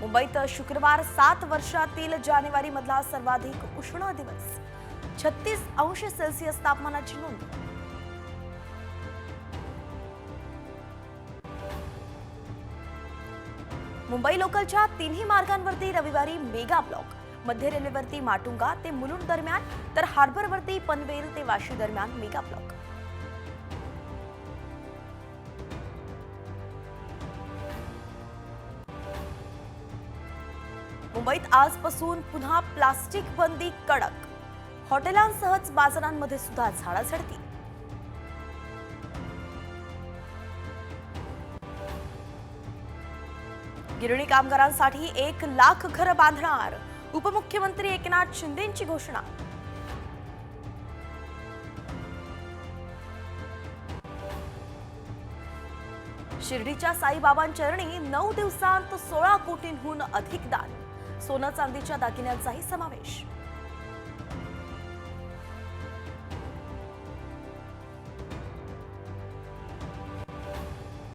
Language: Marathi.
मुंबईत शुक्रवार 7 वर्षातील जानेवारी मधला सर्वाधिक उष्ण दिवस, 36 अंश सेल्सिअस तापमानाची नोंद. मुंबई लोकलच्या तिन्ही मार्गांवरती रविवारी मेगा ब्लॉक. मध्य रेल्वेवरती माटुंगा ते मुलुंड दरम्यान, तर हार्बरवरती पनवेल ते वाशी दरम्यान मेगा ब्लॉक. मुंबईत आजपासून पुन्हा प्लास्टिक बंदी कडक. हॉटेलांसहच बाजारांमध्ये सुद्धा झाडाझडती. गिरणी कामगारांसाठी 1,00,000 घरं बांधणार. उपमुख्यमंत्री एकनाथ शिंदेंची घोषणा. शिर्डीच्या साईबाबांचरणी 9 दिवसांत 16 कोटींहून अधिक दान. सोनं चांदीच्या दागिन्यांचाही समावेश.